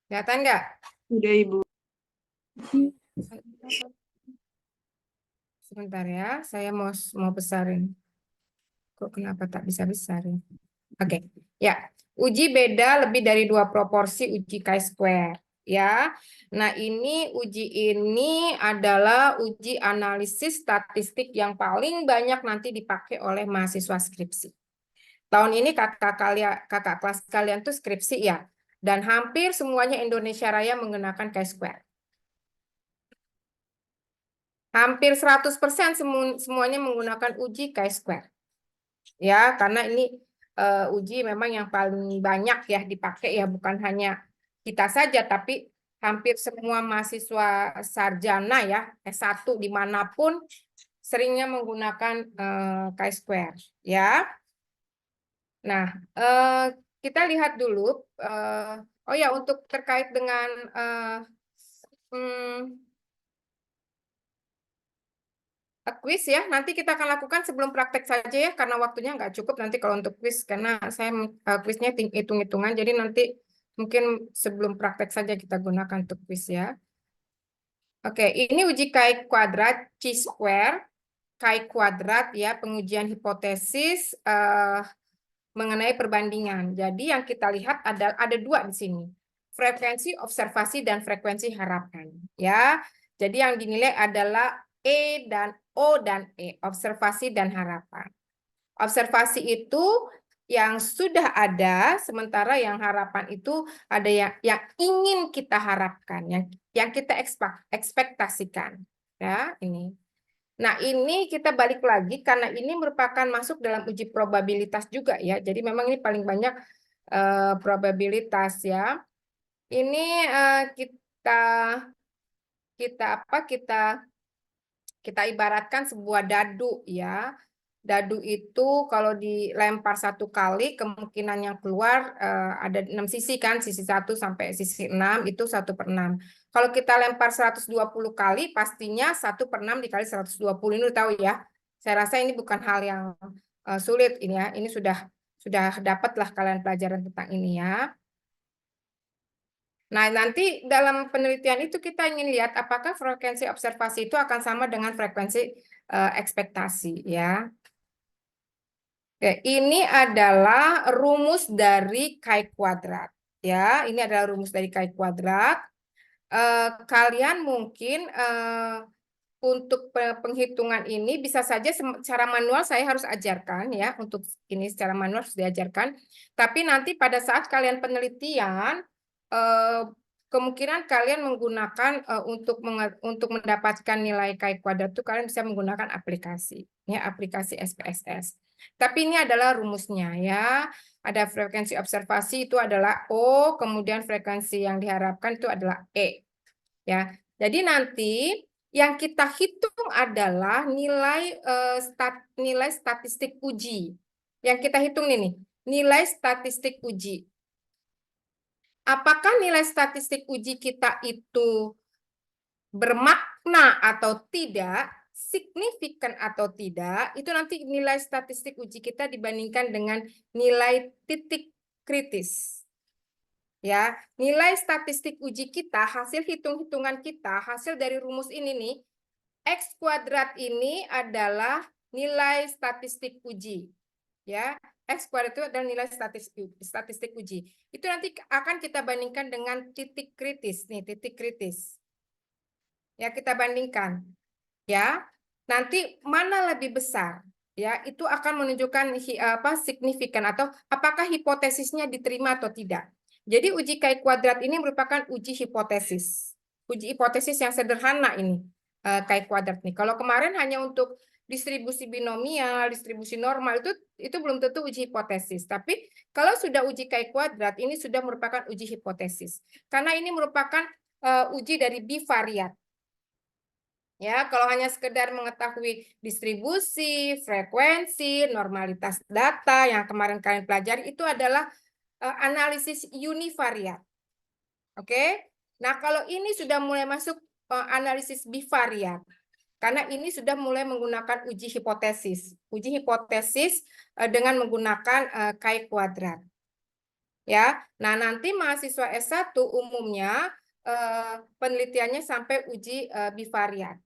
Kelihatan nggak? Udah, Ibu. Sebentar ya, saya mau besarin. Kok kenapa tak bisa besarin? Oke, ya. Uji beda lebih dari 2 proporsi uji chi-square. Ya, nah uji ini adalah uji analisis statistik yang paling banyak nanti dipakai oleh mahasiswa skripsi. Tahun ini kakak kelas kalian tuh skripsi ya, dan hampir semuanya Indonesia Raya menggunakan chi-square. Hampir 100% semuanya menggunakan uji chi-square. Ya, karena ini uji memang yang paling banyak ya dipakai ya, bukan hanya kita saja, tapi hampir semua mahasiswa sarjana ya, S1 dimanapun seringnya menggunakan chi-square ya. Nah, kita lihat dulu. Oh ya, untuk terkait dengan quiz ya, nanti kita akan lakukan sebelum praktek saja ya, karena waktunya nggak cukup nanti kalau untuk quiz, karena saya quiznya hitung-hitungan, jadi nanti mungkin sebelum praktek saja kita gunakan untuk quiz ya. Oke, ini uji chi kuadrat, chi square, chi kuadrat ya, pengujian hipotesis mengenai perbandingan. Jadi yang kita lihat ada dua di sini, frekuensi observasi dan frekuensi harapan ya. Jadi yang dinilai adalah E dan O dan E, observasi dan harapan. Observasi itu yang sudah ada, sementara yang harapan itu ada yang ingin kita harapkan, yang kita ekspektasikan. Ya, ini. Nah, ini kita balik lagi karena ini merupakan masuk dalam uji probabilitas juga ya. Jadi memang ini paling banyak probabilitas ya. Ini kita kita apa kita ibaratkan sebuah dadu ya. Dadu itu kalau dilempar 1 kali, kemungkinan yang keluar ada 6 sisi kan, sisi 1 sampai sisi 6 itu 1/6. Kalau kita lempar 120 kali, pastinya 1/6 dikali 120 ini tahu ya. Saya rasa ini bukan hal yang sulit ini ya. Ini sudah dapatlah kalian pelajaran tentang ini ya. Nah, nanti dalam penelitian itu kita ingin lihat apakah frekuensi observasi itu akan sama dengan frekuensi ekspektasi ya. Oke, ini adalah rumus dari chi kuadrat ya. Ini adalah rumus dari chi kuadrat. Kalian mungkin untuk penghitungan ini bisa saja secara manual saya harus ajarkan ya, untuk ini secara manual harus diajarkan. Tapi nanti pada saat kalian penelitian kemungkinan kalian menggunakan untuk mendapatkan nilai chi kuadrat itu kalian bisa menggunakan aplikasi ya, aplikasi SPSS. Tapi ini adalah rumusnya ya. Ada frekuensi observasi itu adalah O, kemudian frekuensi yang diharapkan itu adalah E. Ya. Jadi nanti yang kita hitung adalah nilai statistik uji. Yang kita hitung ini, nilai statistik uji. Apakah nilai statistik uji kita itu bermakna atau tidak, signifikan atau tidak, itu nanti nilai statistik uji kita dibandingkan dengan nilai titik kritis. Ya, nilai statistik uji kita, hasil hitung-hitungan kita, hasil dari rumus ini nih, X kuadrat ini adalah nilai statistik uji. Ya, X kuadrat itu adalah nilai statistik uji. Itu nanti akan kita bandingkan dengan titik kritis nih, titik kritis. Ya, kita bandingkan. Ya. Nanti mana lebih besar? Ya, itu akan menunjukkan signifikan atau apakah hipotesisnya diterima atau tidak. Jadi uji chi kuadrat ini merupakan uji hipotesis. Uji hipotesis yang sederhana ini chi kuadrat nih. Kalau kemarin hanya untuk distribusi binomial, distribusi normal itu belum tentu uji hipotesis. Tapi kalau sudah uji chi kuadrat ini sudah merupakan uji hipotesis. Karena ini merupakan uji dari bivariat. Ya, kalau hanya sekedar mengetahui distribusi, frekuensi, normalitas data yang kemarin kalian pelajari itu adalah analisis univariat. Oke. Nah, kalau ini sudah mulai masuk analisis bivariat. Karena ini sudah mulai menggunakan uji hipotesis. Uji hipotesis dengan menggunakan chi kuadrat. Ya. Nah, nanti mahasiswa S1 umumnya penelitiannya sampai uji bivariat.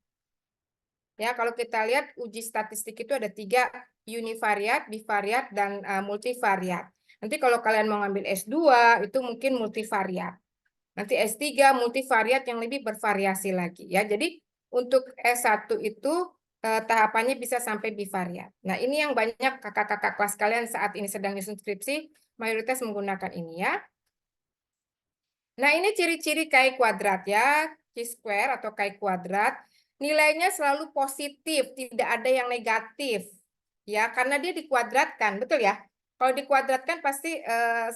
Ya, kalau kita lihat uji statistik itu ada 3, univariat, bivariat, dan multivariat. Nanti kalau kalian mau ngambil S2 itu mungkin multivariat. Nanti S3 multivariat yang lebih bervariasi lagi ya. Jadi untuk S1 itu tahapannya bisa sampai bivariat. Nah, ini yang banyak kakak-kakak kelas kalian saat ini sedang nyusun skripsi, mayoritas menggunakan ini ya. Nah, ini ciri-ciri chi kuadrat ya, chi square atau chi kuadrat. Nilainya selalu positif, tidak ada yang negatif. Ya, karena dia dikuadratkan, betul ya? Kalau dikuadratkan pasti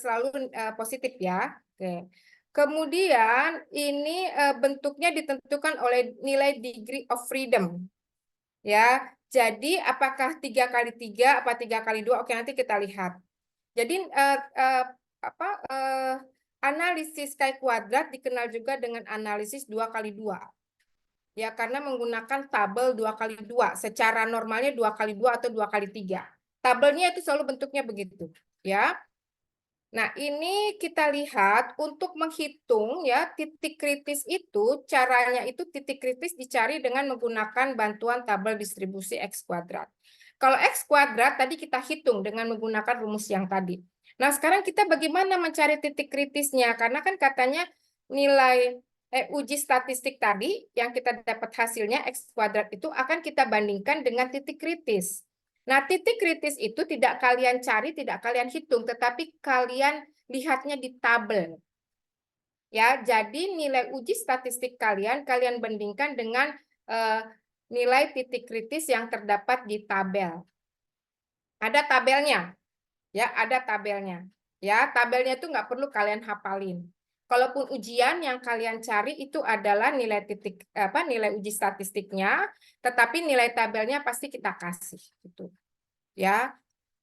selalu positif ya. Oke. Kemudian ini bentuknya ditentukan oleh nilai degree of freedom. Ya, jadi apakah 3 kali 3 apa 3 kali 2? Oke, nanti kita lihat. Jadi analisis chi kuadrat dikenal juga dengan analisis 2 kali 2. Ya, karena menggunakan tabel 2 kali 2. Secara normalnya 2 kali 2 atau 2 kali 3. Tabelnya itu selalu bentuknya begitu. Ya. Nah, ini kita lihat untuk menghitung ya titik kritis itu, caranya itu titik kritis dicari dengan menggunakan bantuan tabel distribusi X kuadrat. Kalau X kuadrat tadi kita hitung dengan menggunakan rumus yang tadi. Nah, sekarang kita bagaimana mencari titik kritisnya? Karena kan katanya nilai uji statistik tadi yang kita dapat hasilnya X kuadrat itu akan kita bandingkan dengan titik kritis. Nah, titik kritis itu tidak kalian cari, tidak kalian hitung, tetapi kalian lihatnya di tabel. Ya, jadi nilai uji statistik kalian bandingkan dengan nilai titik kritis yang terdapat di tabel. Ada tabelnya, ya, ada tabelnya. Ya, tabelnya itu nggak perlu kalian hafalin. Kalaupun ujian yang kalian cari itu adalah nilai nilai uji statistiknya, tetapi nilai tabelnya pasti kita kasih, gitu. Ya,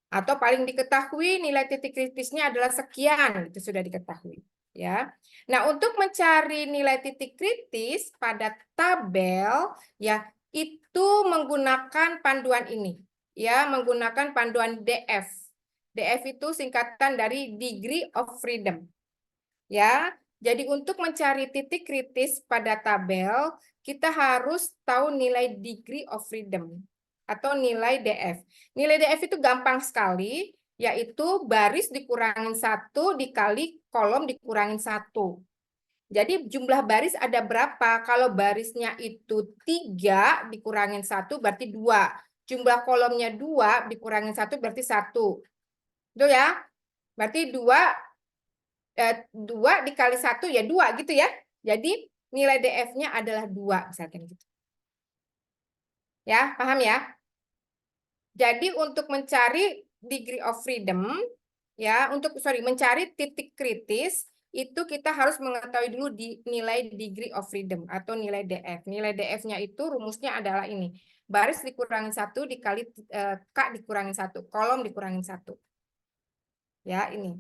atau paling diketahui nilai titik kritisnya adalah sekian, itu sudah diketahui ya. Nah, untuk mencari nilai titik kritis pada tabel ya itu menggunakan panduan ini ya, menggunakan panduan DF. DF itu singkatan dari degree of freedom ya. Jadi untuk mencari titik kritis pada tabel kita harus tahu nilai degree of freedom atau nilai DF. Nilai DF itu gampang sekali, yaitu baris dikurangin 1 dikali kolom dikurangin 1. Jadi jumlah baris ada berapa? Kalau barisnya itu 3 dikurangin 1 berarti 2. Jumlah kolomnya 2 dikurangin 1 berarti 1. Itu ya? Berarti 2 dikali 1 ya 2 gitu ya. Jadi nilai DF-nya adalah 2 misalkan gitu. Ya, paham ya? Jadi untuk mencari degree of freedom, ya, mencari titik kritis itu kita harus mengetahui dulu di nilai degree of freedom atau nilai DF. Nilai DF-nya itu rumusnya adalah ini. Baris dikurangin 1 dikali K dikurangin 1, kolom dikurangin 1. Ya, ini.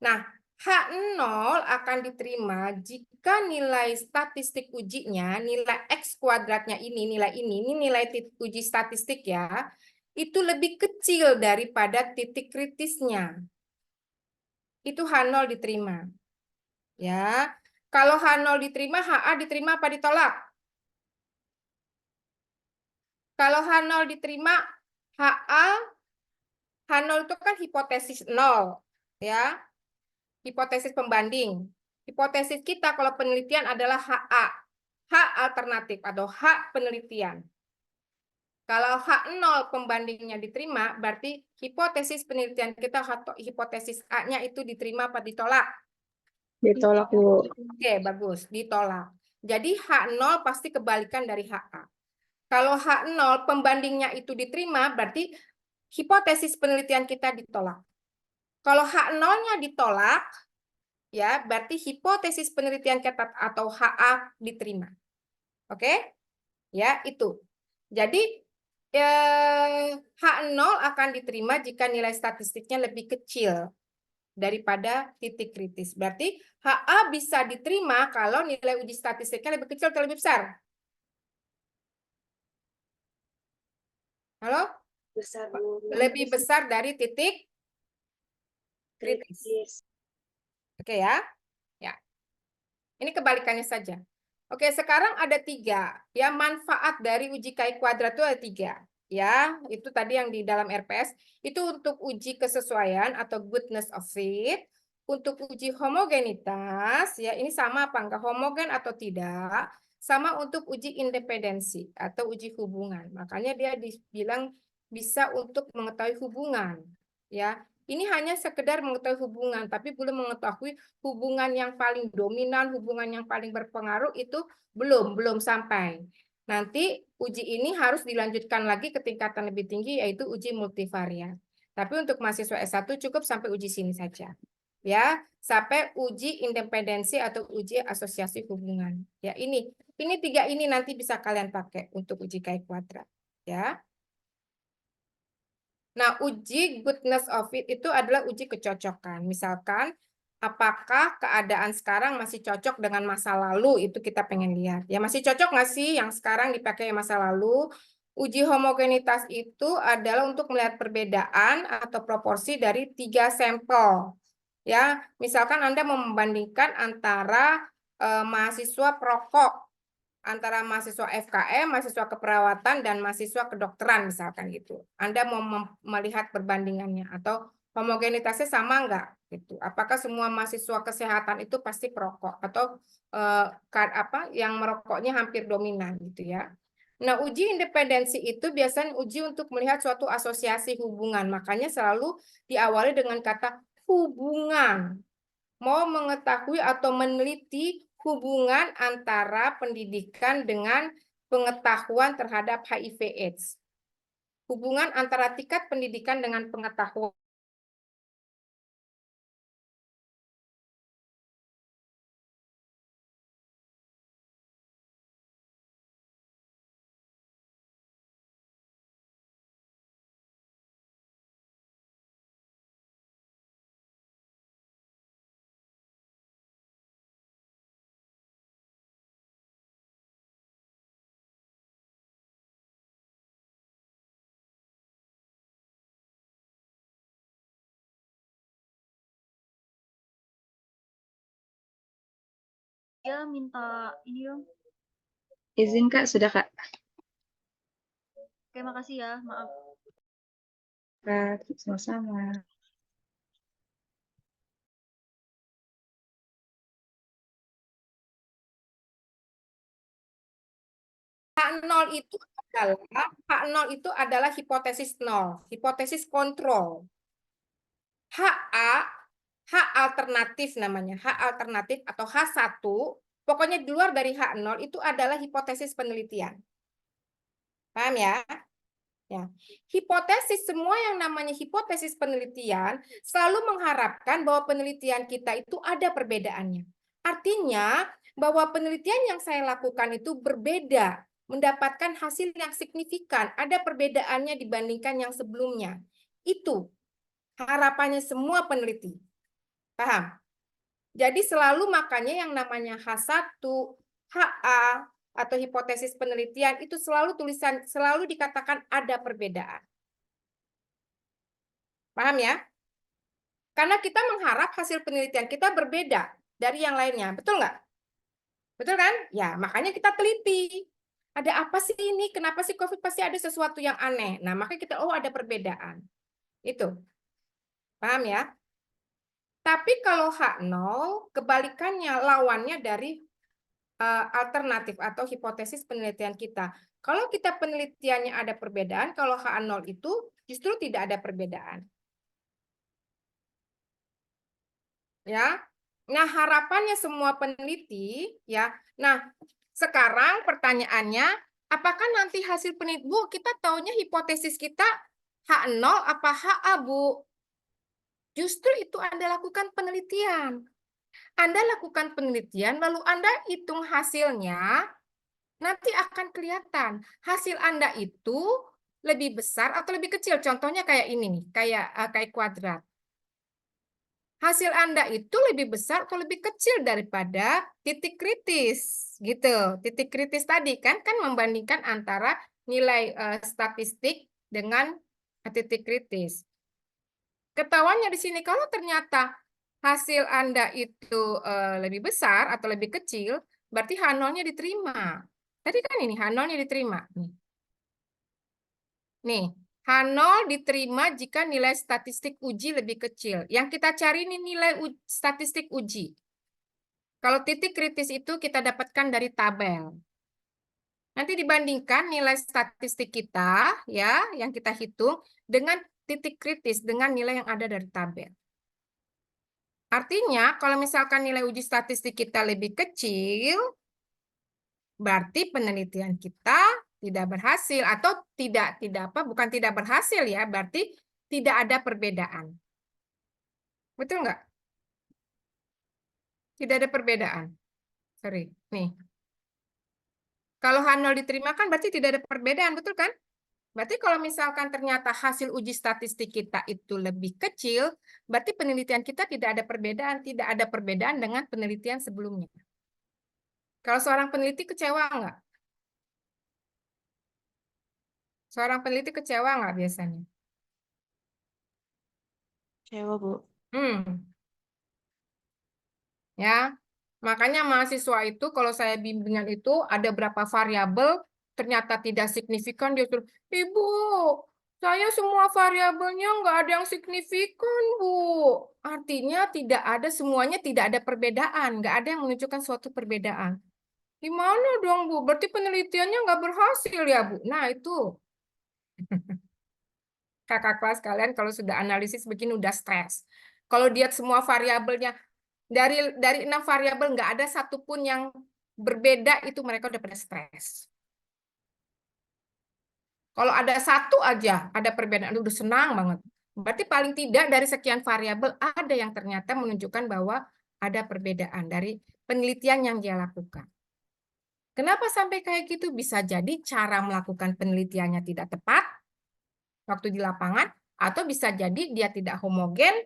Nah, H0 akan diterima jika nilai statistik ujinya, nilai X kuadratnya ini nilai uji statistik ya, itu lebih kecil daripada titik kritisnya. Itu H0 diterima. Ya. Kalau H0 diterima, HA diterima apa ditolak? Kalau H0 diterima, H0 itu kan hipotesis 0. Ya. Hipotesis pembanding. Hipotesis kita kalau penelitian adalah HA. H alternatif atau H penelitian. Kalau H0 pembandingnya diterima, berarti hipotesis penelitian kita atau hipotesis A-nya itu diterima apa ditolak? Ditolak, Bu. Oke, bagus. Ditolak. Jadi H0 pasti kebalikan dari HA. Kalau H0 pembandingnya itu diterima, berarti hipotesis penelitian kita ditolak. Kalau H0-nya ditolak, ya, berarti hipotesis penelitian kita atau HA diterima. Oke? Ya, itu. Jadi H0 akan diterima jika nilai statistiknya lebih kecil daripada titik kritis. Berarti HA bisa diterima kalau nilai uji statistiknya lebih kecil atau lebih besar. Halo? Besar, Bu. Lebih besar dari titik kritis. Oke ya. Ya. Ini kebalikannya saja. Oke, sekarang ada 3. Ya, manfaat dari uji KI kuadrat itu ada 3. Ya, itu tadi yang di dalam RPS. Itu untuk uji kesesuaian atau goodness of fit. Untuk uji homogenitas, ya ini sama apa enggak homogen atau tidak. Sama untuk uji independensi atau uji hubungan. Makanya dia dibilang bisa untuk mengetahui hubungan. Ya, ini hanya sekedar mengetahui hubungan, tapi belum mengetahui hubungan yang paling dominan, hubungan yang paling berpengaruh itu belum sampai. Nanti uji ini harus dilanjutkan lagi ke tingkatan lebih tinggi yaitu uji multivariat. Tapi untuk mahasiswa S1 cukup sampai uji sini saja. Ya, sampai uji independensi atau uji asosiasi hubungan. Ya, ini 3 ini nanti bisa kalian pakai untuk uji KI kuadrat, ya. Nah, uji goodness of it itu adalah uji kecocokan. Misalkan, apakah keadaan sekarang masih cocok dengan masa lalu? Itu kita pengen lihat. Ya, masih cocok nggak sih yang sekarang dipakai masa lalu? Uji homogenitas itu adalah untuk melihat perbedaan atau proporsi dari 3 sampel. Ya, misalkan Anda membandingkan antara mahasiswa perokok antara mahasiswa FKM, mahasiswa keperawatan, dan mahasiswa kedokteran misalkan gitu. Anda mau melihat perbandingannya atau homogenitasnya sama enggak gitu. Apakah semua mahasiswa kesehatan itu pasti perokok atau yang merokoknya hampir dominan gitu ya. Nah, uji independensi itu biasanya uji untuk melihat suatu asosiasi hubungan. Makanya selalu diawali dengan kata hubungan. Mau mengetahui atau meneliti hubungan antara pendidikan dengan pengetahuan terhadap HIV/AIDS. Hubungan antara tingkat pendidikan dengan pengetahuan. Dia minta ini dong. Izin Kak, sudah Kak. Oke, makasih ya. Maaf. Kak, sama-sama. H0 itu adalah hipotesis nol, hipotesis kontrol. HA, H alternatif namanya, H alternatif atau H1, pokoknya di luar dari H0 itu adalah hipotesis penelitian. Paham ya? Ya. Hipotesis, semua yang namanya hipotesis penelitian selalu mengharapkan bahwa penelitian kita itu ada perbedaannya. Artinya bahwa penelitian yang saya lakukan itu berbeda, mendapatkan hasil yang signifikan, ada perbedaannya dibandingkan yang sebelumnya. Itu harapannya semua peneliti. Paham? Jadi selalu makanya yang namanya H1, HA, atau hipotesis penelitian itu selalu dikatakan ada perbedaan. Paham ya? Karena kita mengharap hasil penelitian kita berbeda dari yang lainnya. Betul nggak? Betul kan? Ya, makanya kita teliti. Ada apa sih ini? Kenapa sih COVID pasti ada sesuatu yang aneh? Nah, makanya kita, ada perbedaan. Itu. Paham ya? Tapi kalau H0, kebalikannya, lawannya dari alternatif atau hipotesis penelitian kita. Kalau kita penelitiannya ada perbedaan, kalau H0 itu justru tidak ada perbedaan. Ya. Nah, harapannya semua peneliti ya. Nah, sekarang pertanyaannya, apakah nanti hasil penelitian, Bu, kita taunya hipotesis kita H0 apa HA, Bu? Justru itu Anda lakukan penelitian. Anda lakukan penelitian, lalu Anda hitung hasilnya, nanti akan kelihatan hasil Anda itu lebih besar atau lebih kecil. Contohnya kayak ini nih, kayak kuadrat. Hasil Anda itu lebih besar atau lebih kecil daripada titik kritis, gitu. Titik kritis tadi kan membandingkan antara nilai statistik dengan titik kritis. Ketahuannya di sini kalau ternyata hasil Anda itu lebih besar atau lebih kecil, berarti H0-nya diterima. Tadi kan ini H0-nya diterima. Nih, H0 diterima jika nilai statistik uji lebih kecil. Yang kita cari ini nilai statistik uji. Kalau titik kritis itu kita dapatkan dari tabel. Nanti dibandingkan nilai statistik kita, ya, yang kita hitung, dengan titik kritis, dengan nilai yang ada dari tabel. Artinya, kalau misalkan nilai uji statistik kita lebih kecil, berarti penelitian kita tidak berhasil atau bukan tidak berhasil ya, berarti tidak ada perbedaan. Betul nggak? Tidak ada perbedaan. Sorry, nih. Kalau H0 diterima kan berarti tidak ada perbedaan, betul kan? Berarti kalau misalkan ternyata hasil uji statistik kita itu lebih kecil, berarti penelitian kita tidak ada perbedaan dengan penelitian sebelumnya. Kalau seorang peneliti kecewa nggak? Seorang peneliti kecewa nggak biasanya? Kecewa, Bu. Ya, makanya mahasiswa itu kalau saya bimbingan itu ada berapa variabel ternyata tidak signifikan, dia suruh, Ibu, saya semua variabelnya nggak ada yang signifikan, Bu. Artinya semuanya tidak ada perbedaan, nggak ada yang menunjukkan suatu perbedaan. Gimana dong, Bu? Berarti penelitiannya nggak berhasil ya, Bu? Nah, itu kakak kelas kalian kalau sudah analisis begini udah stres. Kalau lihat semua variabelnya, dari 6 variabel nggak ada satupun yang berbeda, itu mereka udah pada stres. Kalau ada satu aja ada perbedaan, udah senang banget. Berarti paling tidak dari sekian variabel ada yang ternyata menunjukkan bahwa ada perbedaan dari penelitian yang dia lakukan. Kenapa sampai kayak gitu? Bisa jadi cara melakukan penelitiannya tidak tepat waktu di lapangan, atau bisa jadi dia tidak homogen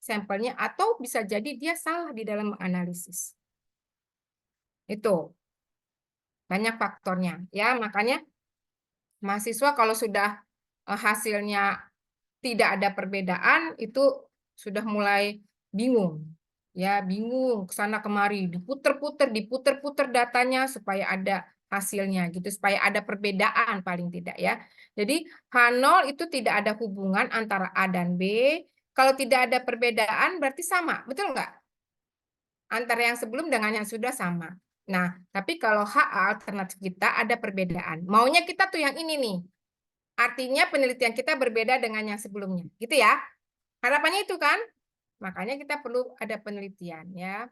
sampelnya, atau bisa jadi dia salah di dalam menganalisis. Itu banyak faktornya ya, makanya mahasiswa kalau sudah hasilnya tidak ada perbedaan itu sudah mulai bingung ya, bingung kesana kemari, diputer-puter datanya supaya ada hasilnya gitu, supaya ada perbedaan paling tidak ya. Jadi H0 itu tidak ada hubungan antara A dan B. Kalau tidak ada perbedaan berarti sama, betul nggak? Antara yang sebelum dengan yang sudah sama. Nah, tapi kalau HA alternatif kita ada perbedaan. Maunya kita tuh yang ini nih. Artinya penelitian kita berbeda dengan yang sebelumnya. Gitu ya. Harapannya itu kan? Makanya kita perlu ada penelitian ya.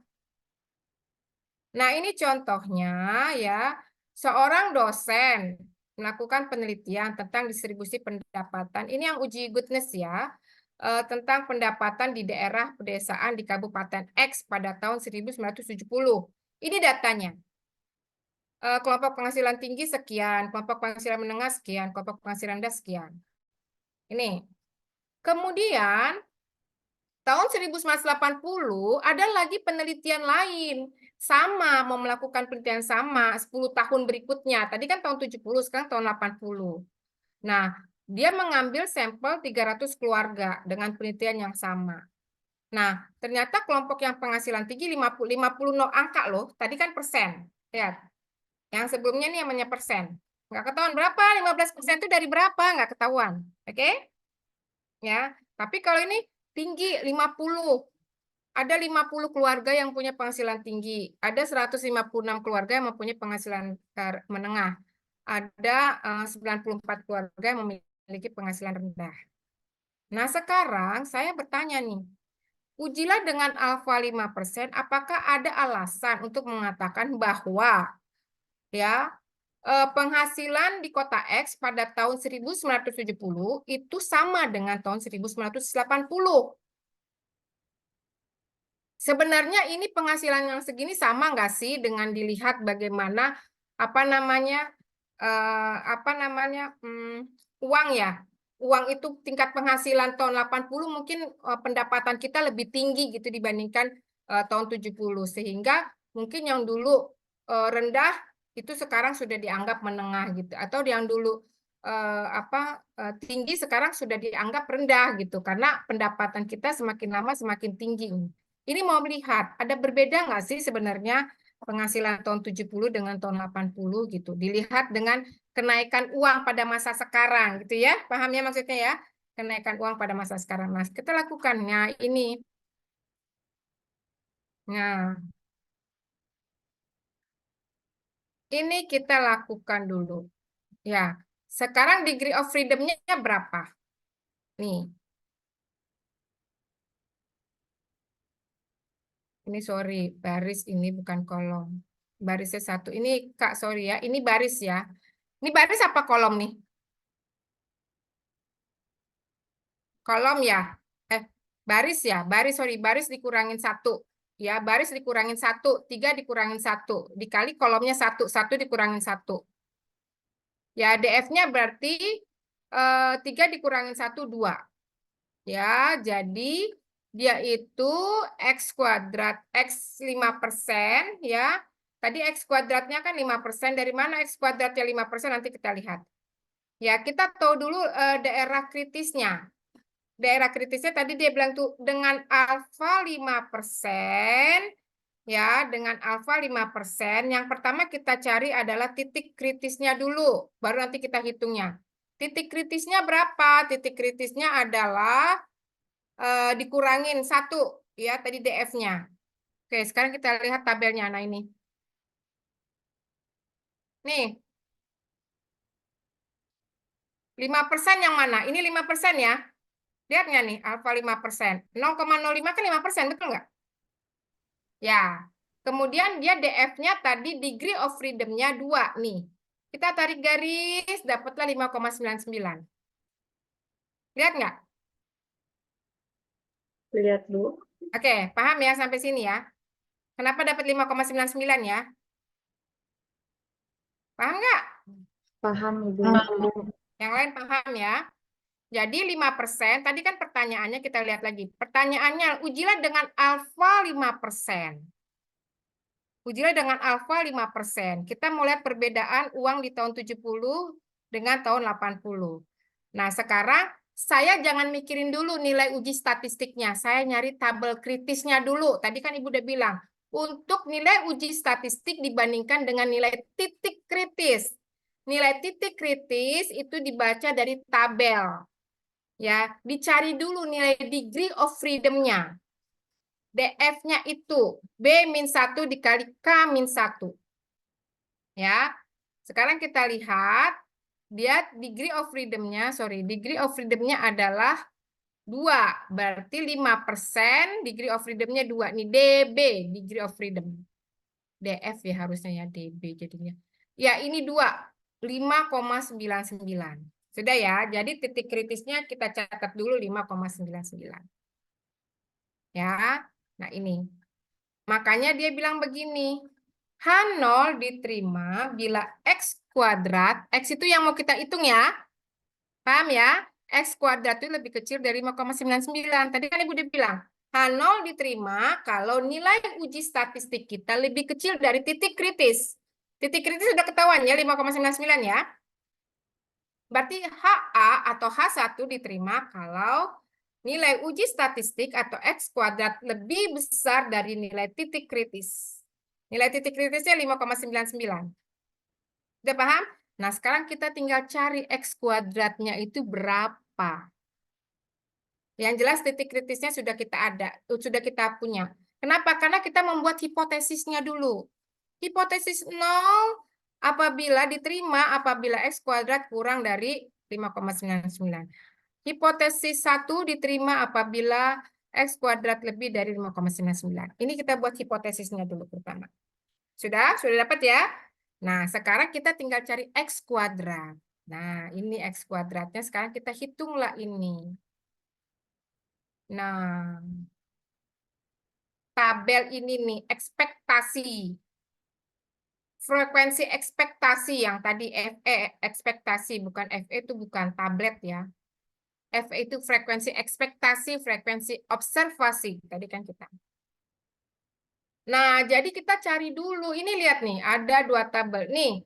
Nah, ini contohnya ya. Seorang dosen melakukan penelitian tentang distribusi pendapatan. Ini yang uji goodness ya. Tentang pendapatan di daerah pedesaan di Kabupaten X pada tahun 1970. Ini datanya. Kelompok penghasilan tinggi sekian, kelompok penghasilan menengah sekian, kelompok penghasilan rendah sekian. Ini. Kemudian tahun 1980 ada lagi penelitian lain. Sama, mau melakukan penelitian sama 10 tahun berikutnya. Tadi kan tahun 70, sekarang tahun 80. Nah, dia mengambil sampel 300 keluarga dengan penelitian yang sama. Nah, ternyata kelompok yang penghasilan tinggi 50 no angka loh. Tadi kan persen. Lihat. Yang sebelumnya nih namanya persen. Nggak ketahuan berapa, 15% itu dari berapa, nggak ketahuan. Oke? Ya. Tapi kalau ini tinggi 50. Ada 50 keluarga yang punya penghasilan tinggi. Ada 156 keluarga yang mempunyai penghasilan menengah. Ada 94 keluarga yang memiliki penghasilan rendah. Nah, sekarang saya bertanya nih, ujilah dengan alfa 5%, apakah ada alasan untuk mengatakan bahwa ya penghasilan di kota X pada tahun 1970 itu sama dengan tahun 1980? Sebenarnya ini penghasilan yang segini sama nggak sih dengan dilihat bagaimana uang ya. Uang itu tingkat penghasilan tahun 80 mungkin pendapatan kita lebih tinggi gitu dibandingkan tahun 70, sehingga mungkin yang dulu rendah itu sekarang sudah dianggap menengah gitu, atau yang dulu tinggi sekarang sudah dianggap rendah gitu, karena pendapatan kita semakin lama semakin tinggi. Ini mau melihat, ada berbeda nggak sih sebenarnya penghasilan tahun 70 dengan tahun 80 gitu. Dilihat dengan kenaikan uang pada masa sekarang gitu ya. Paham ya maksudnya ya? Kenaikan uang pada masa sekarang. Nah, kita lakukannya ini. Nah, ini kita lakukan dulu. Ya, sekarang degree of freedom-nya berapa? Nih, ini sorry, baris ini bukan kolom. Barisnya satu. Ini Kak, sorry ya. Ini baris ya. Ini baris apa kolom nih? Kolom ya. Baris ya. Baris, sorry. Baris dikurangin satu. Ya, baris dikurangin satu. 3 dikurangin satu. Dikali kolomnya satu. Satu dikurangin satu. Ya, DF-nya berarti 3 dikurangin satu, 2. Ya, jadi dia itu X kuadrat X 5%. Ya. Tadi X kuadratnya kan 5%. Dari mana X kuadratnya 5%? Nanti kita lihat. Ya, kita tahu dulu daerah kritisnya. Daerah kritisnya tadi dia bilang tuh dengan alfa 5%. Ya, dengan alfa 5%. Yang pertama kita cari adalah titik kritisnya dulu. Baru nanti kita hitungnya. Titik kritisnya berapa? Titik kritisnya adalah dikurangin 1. Ya, tadi DF-nya. Oke, sekarang kita lihat tabelnya. Nah, ini. Nih, 5% yang mana? Ini 5% ya. Lihat nggak nih, alfa 5%. 0,05 kan 5%, betul nggak? Ya, kemudian dia DF-nya tadi degree of freedom-nya 2 nih. Kita tarik garis, dapatlah 5,99. Lihat nggak? Lihat Bu. Oke, paham ya sampai sini ya? Kenapa dapat 5,99 ya? Paham nggak? Paham Ibu. Yang lain paham ya? Jadi 5%, tadi kan pertanyaannya kita lihat lagi. Pertanyaannya, ujilah dengan alfa 5%. Ujilah dengan alfa 5%. Kita mau lihat perbedaan uang di tahun 70 dengan tahun 80. Nah, sekarang saya jangan mikirin dulu nilai uji statistiknya. Saya nyari tabel kritisnya dulu. Tadi kan Ibu udah bilang, untuk nilai uji statistik dibandingkan dengan nilai titik kritis. Nilai titik kritis itu dibaca dari tabel. Ya, dicari dulu nilai degree of freedom-nya. DF-nya itu B-1 dikali K-1. Ya. Sekarang kita lihat dia degree of freedom-nya, degree of freedom-nya adalah 2. Berarti 5% degree of freedom-nya 2. Nih DB, degree of freedom. DF ya harusnya ya DB jadinya. Ya, ini 2. 5,99. Sudah ya. Jadi titik kritisnya kita catat dulu 5,99. Ya. Nah, ini. Makanya dia bilang begini, H0 diterima bila X kuadrat, X itu yang mau kita hitung ya, paham ya? X kuadrat itu lebih kecil dari 5,99. Tadi kan Ibu udah bilang, H0 diterima kalau nilai uji statistik kita lebih kecil dari titik kritis. Titik kritis sudah ketahuan ya, 5,99 ya. Berarti HA atau H1 diterima kalau nilai uji statistik atau X kuadrat lebih besar dari nilai titik kritis. Nilai titik kritisnya 5,99. Udah paham? Nah, sekarang kita tinggal cari X kuadratnya itu berapa. Yang jelas titik kritisnya sudah kita ada, sudah kita punya. Kenapa? Karena kita membuat hipotesisnya dulu. Hipotesis 0 apabila diterima apabila X kuadrat kurang dari 5,99. Hipotesis 1 diterima apabila X kuadrat lebih dari 5,99. Ini kita buat hipotesisnya dulu pertama. Sudah? Sudah dapat ya? Nah, sekarang kita tinggal cari X kuadrat. Nah, ini X kuadratnya. Sekarang kita hitunglah ini. Nah, tabel ini nih, ekspektasi. Frekuensi ekspektasi yang tadi FE, ekspektasi, bukan FE itu bukan tablet ya. FE itu frekuensi ekspektasi, frekuensi observasi. Tadi kan kita. Nah, jadi kita cari dulu. Ini lihat nih, ada 2 tabel. Nih,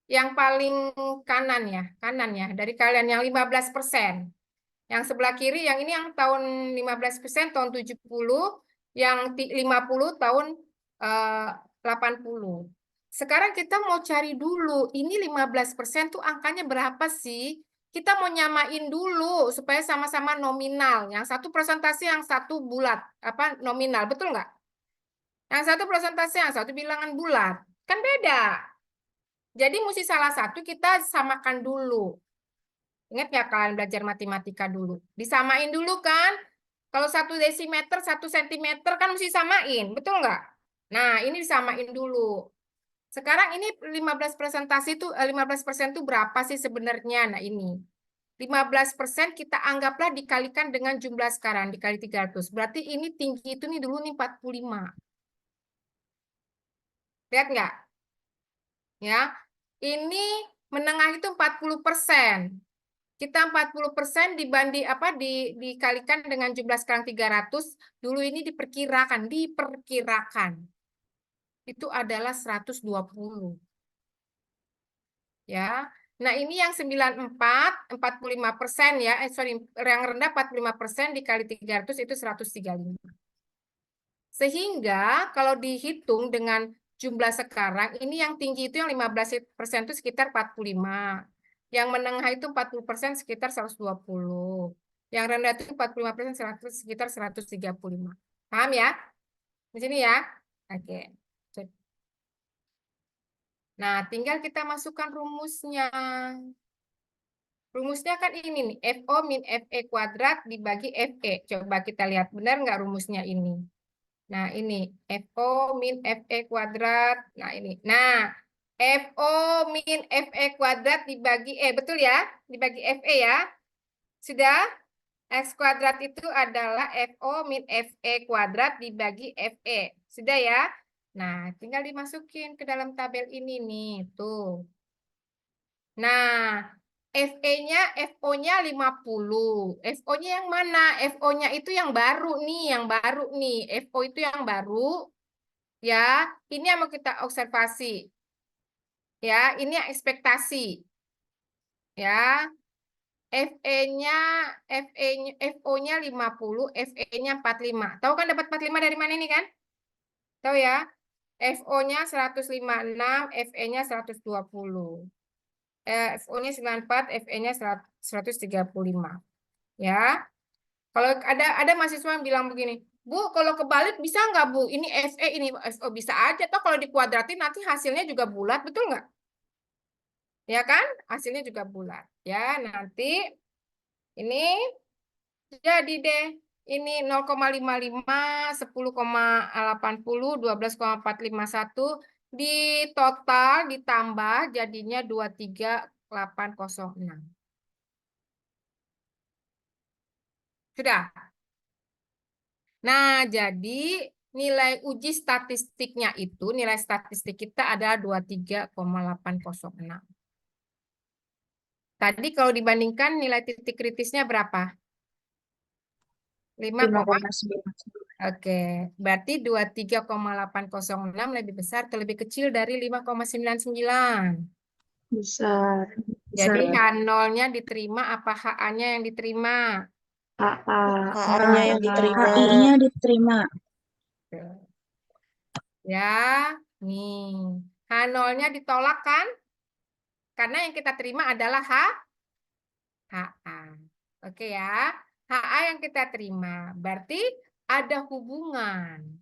yang paling kanan ya. Dari kalian yang 15%. Yang sebelah kiri, yang ini yang tahun 15%, tahun 70. yang 50 tahun 80. Sekarang kita mau cari dulu, ini 15% tuh angkanya berapa sih? Kita mau nyamain dulu supaya sama-sama nominal. Yang satu persentase, yang satu bulat, apa nominal, betul nggak? Yang satu persentase, yang satu bilangan bulat. Kan beda. Jadi mesti salah satu kita samakan dulu. Ingat ya kalian belajar matematika dulu? Disamain dulu kan? Kalau 1 desimeter, 1 sentimeter kan mesti samain, betul nggak? Nah, ini disamain dulu. Sekarang ini 15 presentasi itu 15% itu berapa sih sebenarnya? Nah, ini. 15% kita anggaplah dikalikan dengan jumlah sekarang, dikali 300. Berarti ini tinggi itu nih dulu nih 45. Lihat nggak? Ya. Ini menengah itu 40%. Kita 40% dibanding apa dikalikan dengan jumlah sekarang 300, dulu ini diperkirakan itu adalah 120. Ya. Nah, ini yang 94, 45% ya. Sorry, yang rendah 45% dikali 300 itu 135. Sehingga kalau dihitung dengan jumlah sekarang, ini yang tinggi itu yang 15% itu sekitar 45. Yang menengah itu 40% sekitar 120. Yang rendah itu 45% sekitar 135. Paham ya? Di sini ya? Oke. Nah, tinggal kita masukkan rumusnya. Rumusnya kan ini nih, FO min FE kuadrat dibagi FE. Coba kita lihat, benar nggak rumusnya ini? Nah, ini FO min FE kuadrat. Nah, ini. Nah, FO min FE kuadrat dibagi E. Betul ya? Dibagi FE ya. Sudah? X kuadrat itu adalah FO min FE kuadrat dibagi FE. Sudah ya? Nah, tinggal dimasukin ke dalam tabel ini nih. Tuh. Nah, FE-nya, FO-nya 50. FO-nya yang mana? FO-nya itu yang baru nih, yang baru nih. FO itu yang baru. Ya, ini yang mau kita observasi. Ya, ini yang ekspektasi. Ya, FE-nya, FO-nya 50, FE-nya 45. Tahu kan dapat 45 dari mana ini kan? Tahu ya? FO-nya 156, FE-nya 120. FO-nya 94, FE-nya 135. Ya. Kalau ada mahasiswa yang bilang begini, Bu, kalau kebalik bisa nggak, Bu? Ini FE, ini FO bisa aja. Toh kalau dikuadratin nanti hasilnya juga bulat, betul nggak? Ya kan? Hasilnya juga bulat. Ya, nanti ini jadi deh. Ini 0,55, 10,80, 12,451 di total ditambah jadinya 23,806. Sudah. Nah, jadi nilai uji statistiknya itu, nilai statistik kita adalah 23,806. Tadi kalau dibandingkan nilai titik kritisnya berapa? 5, 5,9. oke. Berarti 23,806 lebih besar atau lebih kecil dari 5,99. Besar. Jadi Besar. H0-nya diterima apa HA-nya yang diterima? AA. HA-nya yang diterima. HI-nya diterima. Ya, nih. H0-nya ditolak kan? Karena yang kita terima adalah HA. Oke ya. HA yang kita terima. Berarti ada hubungan.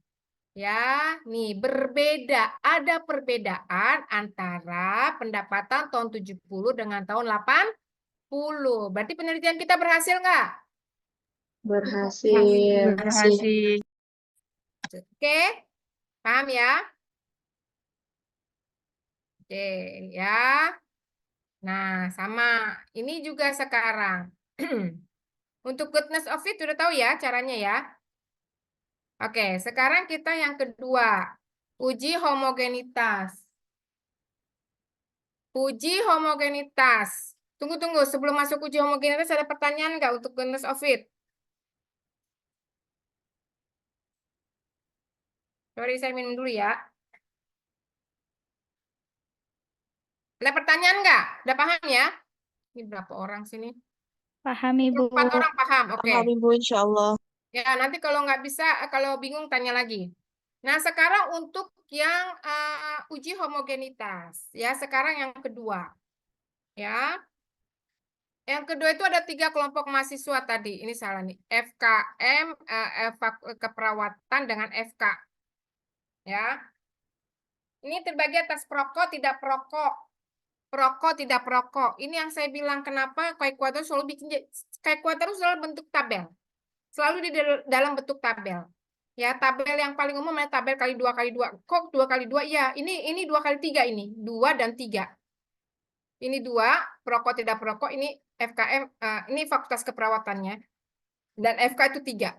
Ya, nih berbeda. Ada perbedaan antara pendapatan tahun 70 dengan tahun 80. Berarti penelitian kita berhasil nggak? Berhasil. Berhasil. Oke, paham ya? Oke, ya. Nah, sama. Ini juga sekarang. Untuk goodness of it sudah tahu ya caranya ya. Oke, sekarang kita yang kedua. Uji homogenitas. Uji homogenitas. Tunggu. Sebelum masuk uji homogenitas ada pertanyaan nggak untuk goodness of it? Sorry, saya minum dulu ya. Ada pertanyaan nggak? Udah paham ya? Ini berapa orang sini? Paham, Ibu. 4 orang paham. Oke. Paham Ibu, insya Allah. Ya, nanti kalau nggak bisa, kalau bingung tanya lagi. Nah, sekarang untuk yang uji homogenitas. Ya, sekarang yang kedua. Ya, yang kedua itu ada 3 kelompok mahasiswa tadi. Ini salah nih. FKM, keperawatan dengan FK. Ya, ini terbagi atas perokok, tidak perokok. Perokok, tidak perokok. Ini yang saya bilang kenapa Kuadrat selalu bikin Kuadrat selalu bentuk tabel. Selalu di dalam bentuk tabel. Ya, tabel yang paling umum adalah tabel kali 2 kali 2. Kok 2 kali 2? Ya, ini 2 kali 3 ini. 2 dan 3. Ini 2, perokok tidak perokok, ini FKM, ini fakultas keperawatannya. Dan FK itu 3.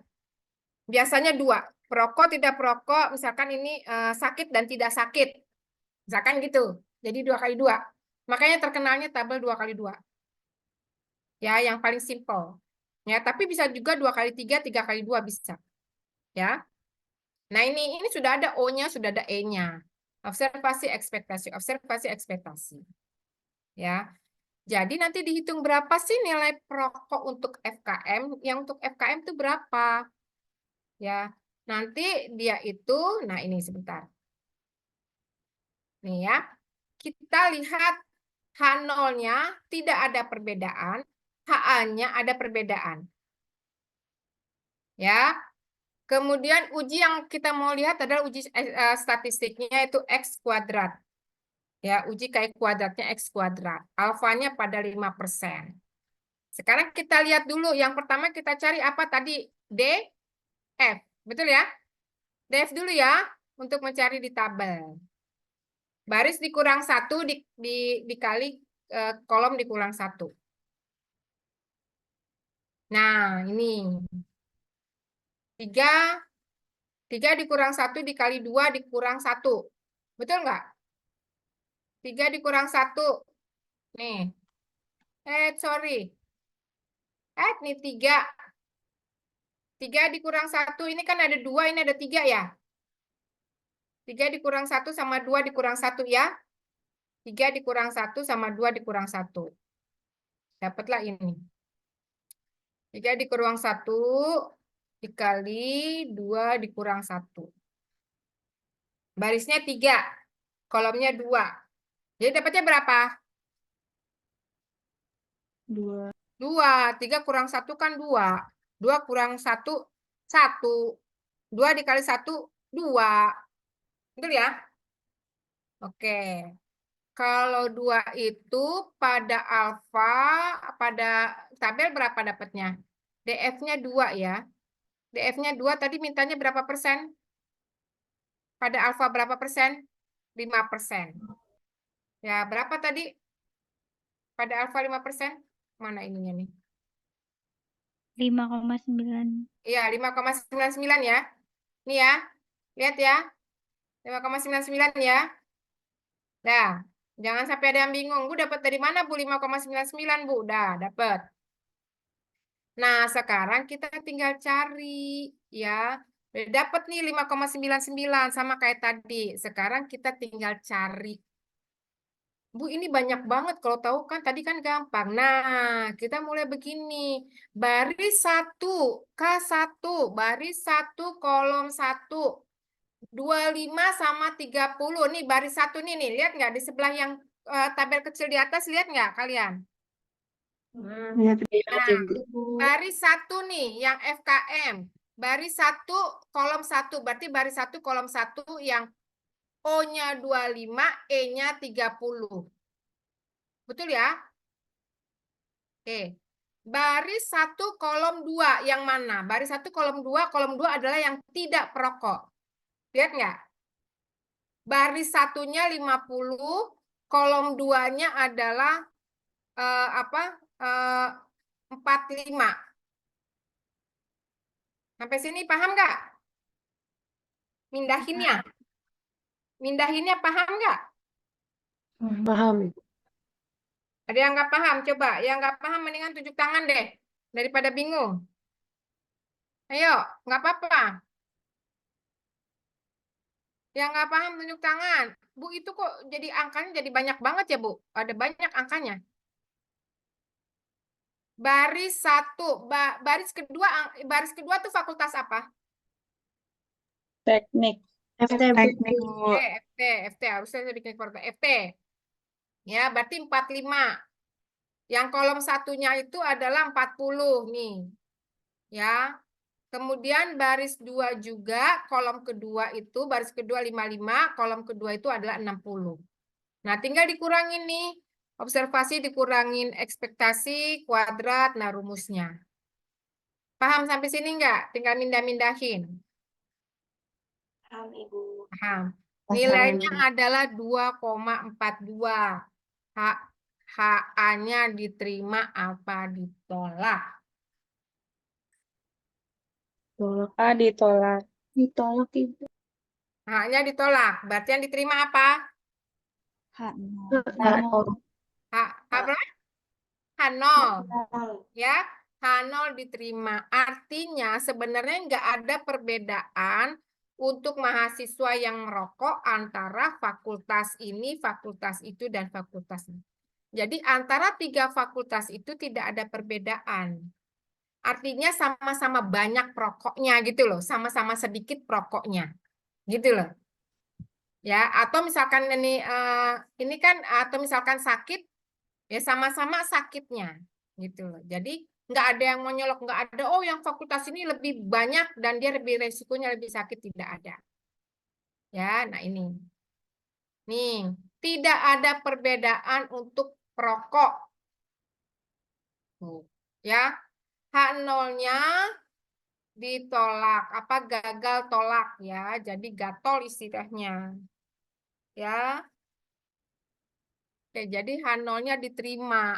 Biasanya 2. Perokok tidak perokok, misalkan ini sakit dan tidak sakit. Misalkan gitu. Jadi 2 kali 2. Makanya terkenalnya tabel 2 kali 2. Ya, yang paling simple. Ya, tapi bisa juga 2 kali 3, 3 kali 2 bisa. Ya. Nah, ini sudah ada O-nya, sudah ada E-nya. Observasi ekspektasi, observasi ekspektasi. Ya. Jadi nanti dihitung berapa sih nilai perokok untuk FKM? Yang untuk FKM itu berapa? Ya. Nanti dia itu, nah ini sebentar. Nih ya. Kita lihat H0-nya tidak ada perbedaan, HA-nya ada perbedaan. Ya. Kemudian uji yang kita mau lihat adalah uji statistiknya itu X kuadrat. Ya, uji kuadratnya X kuadrat. Alfanya pada 5%. Sekarang kita lihat dulu. Yang pertama kita cari apa tadi? DF. Betul ya? DF dulu ya, untuk mencari di tabel. Baris dikurang 1 dikali kolom dikurang 1. Nah, ini. 3 dikurang 1 dikali 2 dikurang 1. Betul nggak? 3 dikurang 1. Nih. Sorry. Nih 3. 3 dikurang 1. Ini kan ada 2, ini ada 3 ya. 3 dikurang 1 sama 2 dikurang 1 ya. 3 dikurang 1 sama 2 dikurang 1. Dapatlah ini. 3 dikurang 1 dikali 2 dikurang 1. Barisnya 3. Kolomnya 2. Jadi dapatnya berapa? 2. 2. 3 kurang 1 kan 2. 2 kurang 1, 1. 2 dikali 1, 2. Betul ya? Oke. Kalau 2 itu pada alfa, pada tabel berapa dapatnya? DF-nya 2 ya. DF-nya 2 tadi mintanya berapa persen? Pada alfa berapa persen? 5%. Ya, berapa tadi? Pada alfa 5%? Mana ininya nih? 5,9. Iya, 5,99 ya. Ini ya. Lihat ya. 5,99 ya. Dah. Jangan sampai ada yang bingung. Bu dapat dari mana Bu 5,99 Bu? Dah, dapat. Nah, sekarang kita tinggal cari ya. Udah dapat nih 5,99 sama kayak tadi. Sekarang kita tinggal cari. Bu, ini banyak banget. Kalau tahu kan tadi kan gampang. Nah, kita mulai begini. Baris 1, K1, baris 1, kolom 1. 25 sama 30. Nih baris 1 nih. Lihat nggak di sebelah yang tabel kecil di atas? Lihat nggak kalian? Lihat Nah, Ibu. baris 1 nih yang FKM. Baris 1, kolom 1. Berarti baris 1, kolom 1 yang O-nya 25, E-nya 30. Betul ya? Oke. Baris 1, kolom 2 yang mana? Baris 1, kolom 2 adalah yang tidak perokok. Lihat nggak? Baris 1-nya 50, kolom 2-nya adalah 45. Sampai sini paham nggak? Mindahinnya. Mindahinnya paham nggak? Paham. Ada yang nggak paham? Coba. Yang nggak paham mendingan tunjuk tangan deh. Daripada bingung. Ayo, nggak apa-apa. Yang nggak paham tunjuk tangan. Bu, itu kok jadi angkanya jadi banyak banget ya, Bu? Ada banyak angkanya. Baris 1, baris kedua tuh fakultas apa? Teknik. teknik, Bu. FT, harusnya saya bikin fakultas FT. Ya, berarti 45. Yang kolom satunya itu adalah 40 nih. Ya. Kemudian baris 2 juga, kolom kedua itu, baris kedua 55, kolom kedua itu adalah 60. Nah, tinggal dikurangin nih. Observasi dikurangin ekspektasi, kuadrat, nah rumusnya. Paham sampai sini enggak? Tinggal mindah-mindahin. Paham, Ibu. Paham. Nilainya adalah 2,42. HA-nya diterima apa ditolak? Tolak. A ditolak. Ditolak, Ibu. HA-nya ditolak. Berarti yang diterima apa? Nol. H, apa? H0. Ya, H0 diterima. Artinya sebenarnya nggak ada perbedaan untuk mahasiswa yang merokok antara fakultas ini, fakultas itu, dan fakultas ini. Jadi antara 3 fakultas itu tidak ada perbedaan. Artinya sama-sama banyak perokoknya gitu loh, sama-sama sedikit perokoknya. Gitu loh. Ya, atau misalkan ini kan atau misalkan sakit, ya sama-sama sakitnya gitu loh. Jadi nggak ada yang menyolok, nggak ada oh yang fakultas ini lebih banyak dan dia lebih resikonya lebih sakit, tidak ada. Ya, nah ini. Nih, tidak ada perbedaan untuk perokok. Tuh, ya. H0-nya ditolak, apa gagal tolak ya. Jadi gatol istilahnya. Ya. Oke, jadi H0-nya diterima.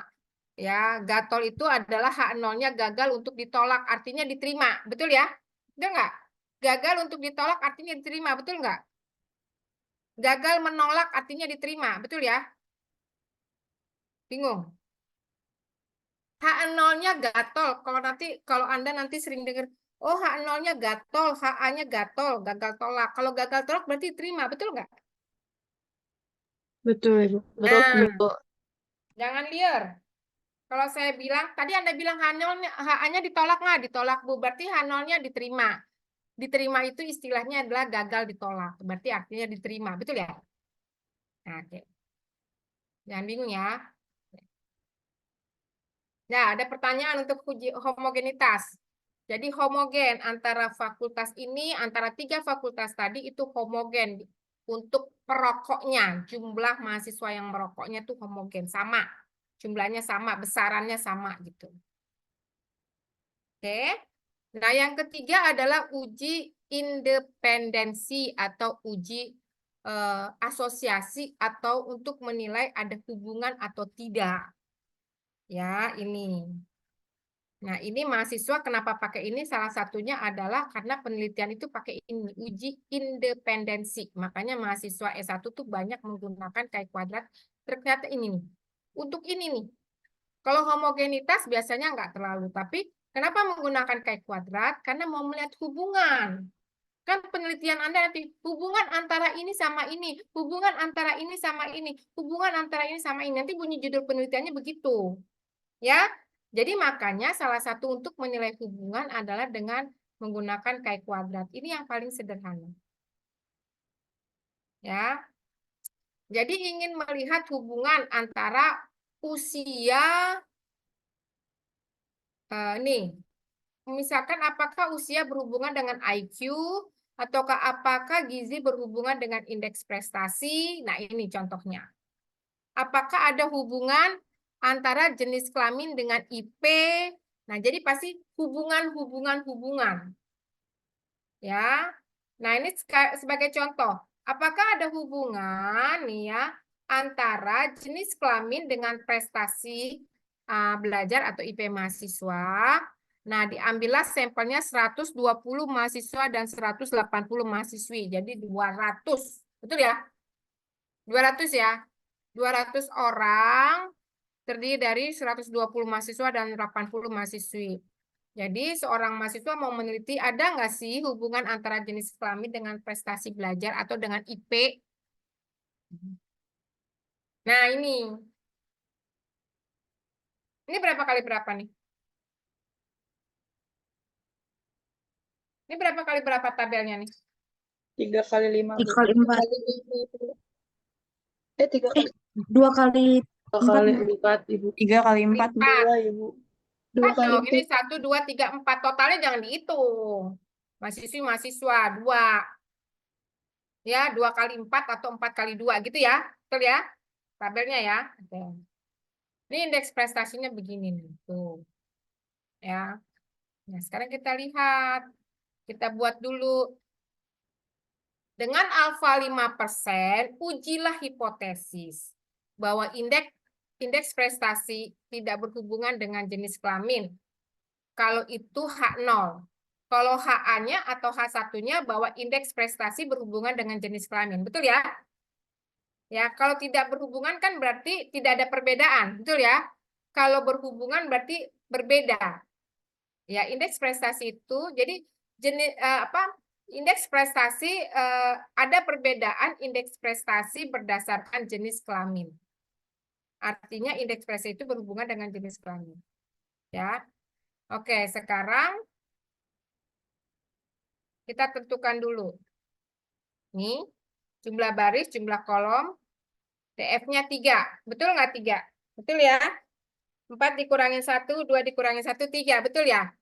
Ya, gatol itu adalah H0-nya gagal untuk ditolak, artinya diterima. Betul ya? Betul nggak? Gagal untuk ditolak artinya diterima, betul nggak? Gagal menolak artinya diterima, betul ya? Bingung? H0-nya gatol. Kalau Anda nanti sering dengar, oh H0-nya gatol, HA-nya gatol, gagal tolak. Kalau gagal tolak berarti diterima, betul nggak? Betul, Ibu. Betul, Nah, Bu. jangan liar. Kalau saya bilang, tadi Anda bilang H0-nya, HA-nya ditolak nggak? Ditolak, Bu. Berarti H0-nya diterima. Diterima itu istilahnya adalah gagal ditolak. Berarti artinya diterima. Betul ya? Nah, oke. Jangan bingung ya. Nah, ada pertanyaan untuk uji homogenitas. Jadi homogen antara fakultas ini, antara 3 fakultas tadi itu homogen untuk perokoknya. Jumlah mahasiswa yang merokoknya itu homogen, sama. Jumlahnya sama, besarannya sama gitu. Oke. Nah, yang ketiga adalah uji independensi atau uji asosiasi atau untuk menilai ada hubungan atau tidak. Ya, ini. Nah, ini mahasiswa kenapa pakai ini? Salah satunya adalah karena penelitian itu pakai ini, uji independensi. Makanya mahasiswa S1 tuh banyak menggunakan chi kuadrat. Ternyata ini nih. Untuk ini nih. Kalau homogenitas biasanya nggak terlalu. Tapi kenapa menggunakan chi kuadrat? Karena mau melihat hubungan. Kan penelitian Anda nanti hubungan antara ini sama ini, hubungan antara ini sama ini, hubungan antara ini sama ini. Nanti bunyi judul penelitiannya begitu. Ya. Jadi makanya salah satu untuk menilai hubungan adalah dengan menggunakan chi kuadrat. Ini yang paling sederhana. Ya. Jadi ingin melihat hubungan antara usia nih. Misalkan apakah usia berhubungan dengan IQ ataukah apakah gizi berhubungan dengan indeks prestasi? Nah, ini contohnya. Apakah ada hubungan antara jenis kelamin dengan IP? Nah, jadi pasti hubungan. Ya. Nah, ini sebagai contoh. Apakah ada hubungan nih ya antara jenis kelamin dengan prestasi belajar atau IP mahasiswa? Nah, diambillah sampelnya 120 mahasiswa dan 180 mahasiswi. Jadi 200. Betul ya? 200 ya. 200 orang terdiri dari 120 mahasiswa dan 80 mahasiswi. Jadi seorang mahasiswa mau meneliti ada nggak sih hubungan antara jenis kelamin dengan prestasi belajar atau dengan IP? Nah ini berapa kali berapa nih? Ini berapa kali berapa tabelnya nih? 3 kali 5, 3 Bu. kali 4. 3 kali 2 kali 2 4. kali 4, Ibu. 3 kali 4. 4. 2, Ibu. 2 Kan kali dong, ini 4. 1, 2, 3, 4. Totalnya jangan dihitung. Mahasiswa, 2. Ya, 2 kali 4 atau 4 kali 2 gitu ya. Betul ya? Tabelnya ya. Oke. Ini indeks prestasinya begini nih. Tuh. Ya. Nah, sekarang kita lihat. Kita buat dulu. Dengan alfa 5%, ujilah hipotesis bahwa indeks prestasi tidak berhubungan dengan jenis kelamin. Kalau itu H0. Kalau HA-nya atau H1-nya bahwa indeks prestasi berhubungan dengan jenis kelamin. Betul ya? Ya, kalau tidak berhubungan kan berarti tidak ada perbedaan. Betul ya? Kalau berhubungan berarti berbeda. Ya, indeks prestasi itu jadi jenis indeks prestasi ada perbedaan indeks prestasi berdasarkan jenis kelamin. Artinya indeks prestasi itu berhubungan dengan jenis kelamin. Ya. Oke, sekarang kita tentukan dulu. Nih, jumlah baris, jumlah kolom, DF-nya 3. Betul nggak 3? Betul ya? 4 dikurangin 1, 2 dikurangin 1, 3. Betul ya?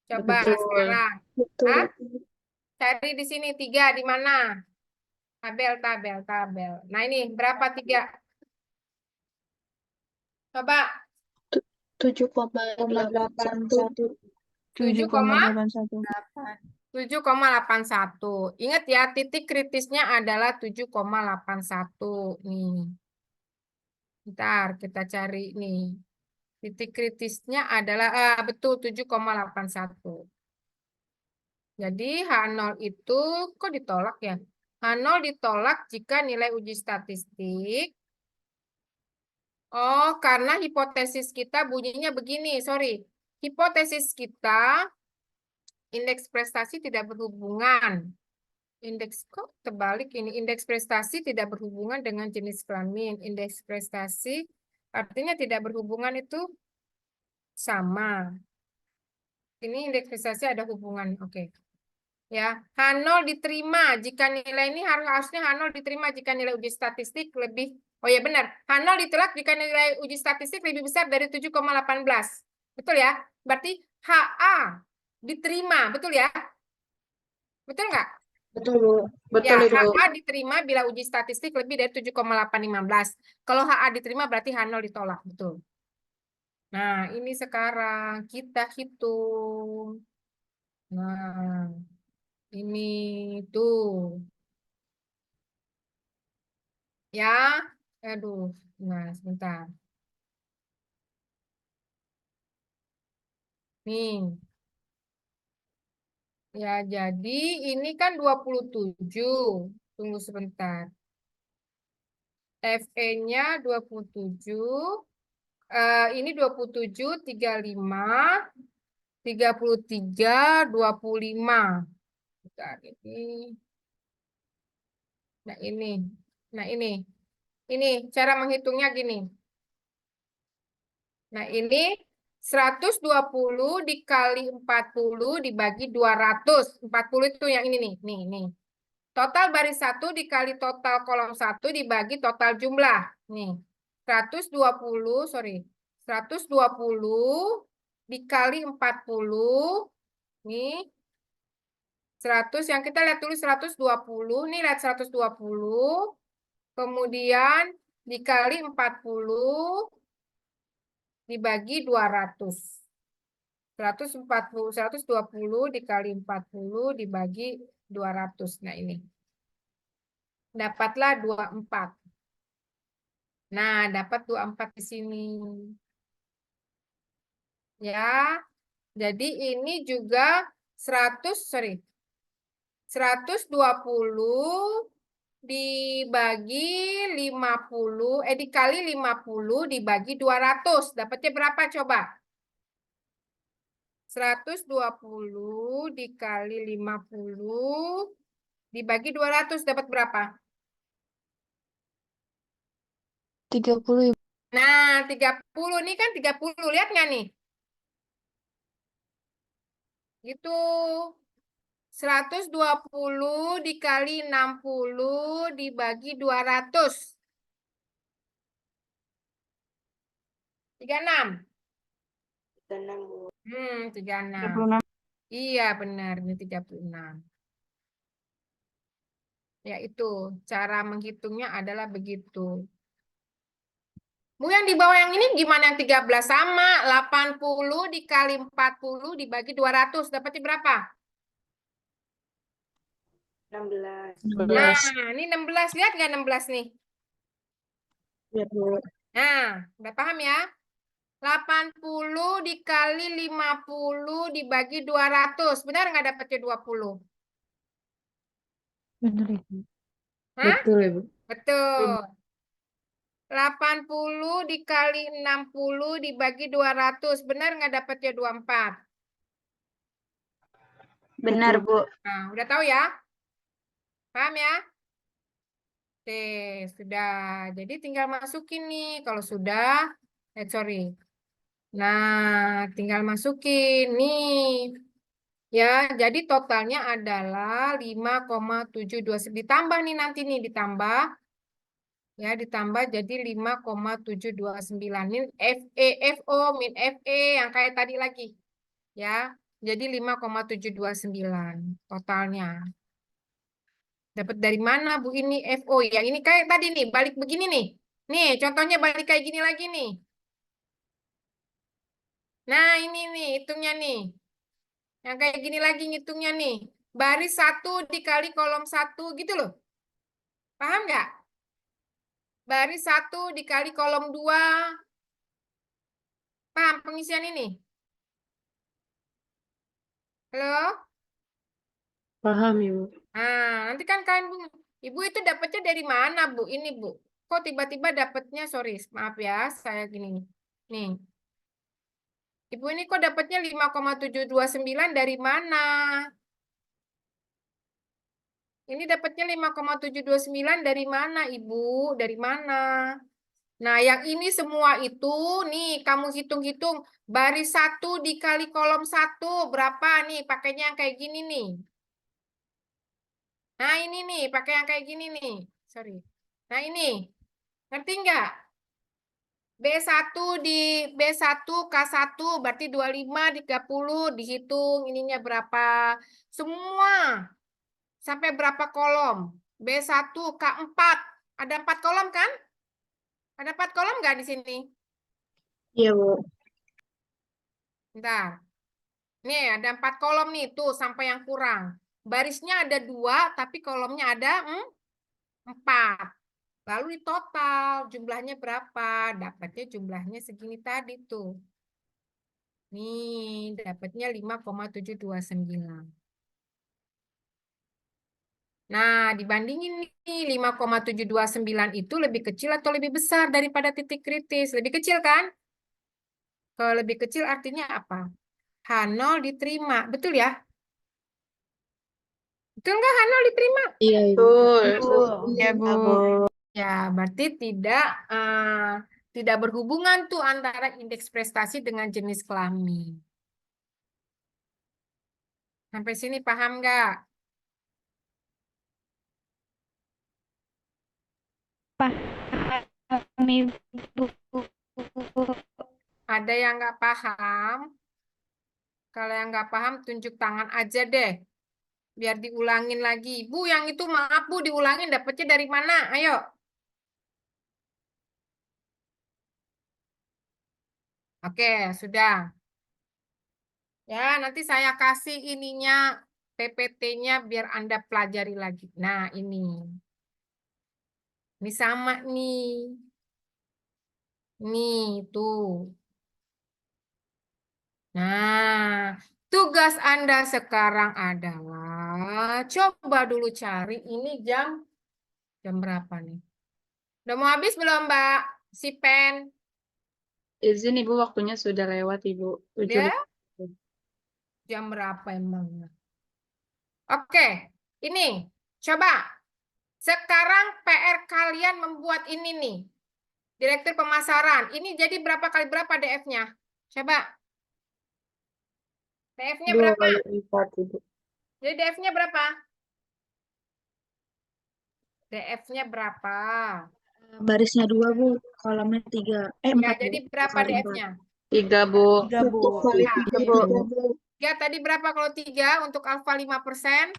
Coba Betul. sekarang. Betul. Hah? Cari di sini 3 di mana? Tabel. Nah ini berapa 3? Coba 7,81. 7,81. 7,81. Ingat ya, titik kritisnya adalah 7,81. Nih. Bentar, kita cari nih. Titik kritisnya adalah betul 7,81. Jadi H0 itu kok ditolak ya? H0 ditolak jika nilai uji statistik. Oh, karena hipotesis kita bunyinya begini, sorry. Hipotesis kita indeks prestasi tidak berhubungan. Indeks kok terbalik ini. Indeks prestasi tidak berhubungan dengan jenis kelamin. Indeks prestasi artinya tidak berhubungan itu sama. Ini indeks prestasi ada hubungan. Oke. Ya, H0 diterima jika nilai ini harusnya H0 diterima jika nilai uji statistik lebih. Oh ya benar. H0 ditolak jika nilai uji statistik lebih besar dari 7,18. Betul ya? Berarti HA diterima, betul ya? Betul nggak? Betul, Bu. Betul, Ya, Ibu. HA diterima bila uji statistik lebih dari 7,815. Kalau HA diterima berarti H0 ditolak, betul. Nah, ini sekarang kita hitung. Nah, ini tuh. Ya, aduh. Nah, sebentar. Nih. Ya, jadi ini kan 27. Tunggu sebentar. FE-nya 27. Ini 27, 35, 33, 25. Bentar, ini. Nah, ini. Nah, ini. Ini cara menghitungnya gini. Nah, ini 120 dikali 40 dibagi 200. 40 itu yang ini nih. Nih. Total baris 1 dikali total kolom 1 dibagi total jumlah. Nih. 120, sorry. 120 dikali 40. Nih. 100, yang kita lihat dulu 120. Nih lihat 120. Kemudian dikali 40 dibagi 200. 120 dikali 40 dibagi 200. Nah, ini. Dapatlah 24. Nah, dapat 24 di sini. Ya. Jadi ini juga 120 dibagi 50, dikali 50 dibagi 200. Dapatnya berapa coba? 120 dikali 50 dibagi 200 dapat berapa? 30. Nah, 30 nih kan 30. Lihat nggak nih? Gitu. 120 dikali 60 dibagi 200. 36. 36. 36. Iya, benar. Ini 36. Ya, itu. Cara menghitungnya adalah begitu. Bu, yang di bawah yang ini gimana yang 13? Sama. 80 dikali 40 dibagi 200. Dapatnya berapa? 16. Nah, ini 16. Lihat nggak 16 nih? Ya, Bu. Nah, udah paham ya? 80 dikali 50 dibagi 200. Benar nggak dapatnya 20? Bener, Ibu. Hah? Betul, Ibu. Betul. 80 dikali 60 dibagi 200. Benar nggak dapatnya 24? Benar, Bu. Nah, udah tahu ya? Paham ya? Oke, sudah. Jadi tinggal masukin nih. Kalau sudah, sorry. Nah, tinggal masukin nih. Ya, jadi totalnya adalah 5,729. Ditambah nih nanti nih, ditambah. Ya, ditambah jadi 5,729. Ini FO min FE yang kayak tadi lagi. Ya, jadi 5,729 totalnya. Dapat dari mana, Bu, ini FO? Ya, ini kayak tadi nih, balik begini nih. Nih, contohnya balik kayak gini lagi nih. Nah, ini nih, hitungnya nih. Yang kayak gini lagi ngitungnya nih. Baris 1 dikali kolom 1 gitu loh. Paham nggak? Baris 1 dikali kolom 2. Paham pengisian ini? Halo? Paham, Ibu. Nah, nanti kan kalian Ibu itu dapatnya dari mana, Bu? Ini, Bu. Kok tiba-tiba dapatnya, sorry, maaf ya, saya gini. Nih. Ibu ini kok dapatnya 5,729 dari mana? Ini dapatnya 5,729 dari mana, Ibu? Dari mana? Nah, yang ini semua itu, nih, kamu hitung-hitung. Baris 1 dikali kolom 1, berapa nih? Pakainya yang kayak gini nih. Nah, ini nih, pakai yang kayak gini nih. Sorry. Nah, ini. Ngerti nggak? B1 di B1 K1 berarti 25 30 dihitung ininya berapa. Semua sampai berapa kolom? B1 K4. Ada 4 kolom kan? Ada 4 kolom nggak di sini? Iya, Bu. Bentar. Nih, ada 4 kolom nih, tuh sampai yang kurang. Barisnya ada 2, tapi kolomnya ada 4. Lalu di total jumlahnya berapa? Dapatnya jumlahnya segini tadi tuh. Nih, dapatnya 5,729. Nah, dibandingin nih 5,729 itu lebih kecil atau lebih besar daripada titik kritis? Lebih kecil kan? Kalau lebih kecil artinya apa? H0 diterima. Betul ya? Betul nggak H0 diterima? Iya, Ibu. Betul. Ya, Bu. Ya, berarti tidak berhubungan tuh antara indeks prestasi dengan jenis kelamin. Sampai sini paham nggak? Paham, Ibu. Ada yang nggak paham? Kalau yang nggak paham, tunjuk tangan aja deh. Biar diulangin lagi. Bu, yang itu maaf Bu, diulangin dapetnya dari mana? Ayo. Oke, sudah. Ya, nanti saya kasih ininya, PPT-nya biar Anda pelajari lagi. Nah, ini. Ini sama nih. Nih, tuh. Nah, tugas Anda sekarang adalah coba dulu cari ini jam berapa nih? Udah mau habis belum, Mbak? Si pen. Izin, Ibu, waktunya sudah lewat, Ibu. 7. Ya, jam berapa emangnya? Oke, ini coba. Sekarang PR kalian membuat ini nih. Direktur pemasaran. Ini jadi berapa kali berapa DF-nya? Coba. DF-nya 2 berapa? kali 4, Ibu. Jadi DF-nya berapa? DF-nya berapa? Barisnya 2, Bu. Kolomnya 3. Ya, 4, Bu. jadi berapa Kali 4. DF-nya? 3, Bu. 3, Bu. Kali Ya. 3, Bu. Ya, tadi berapa kalau 3 untuk alfa 5%?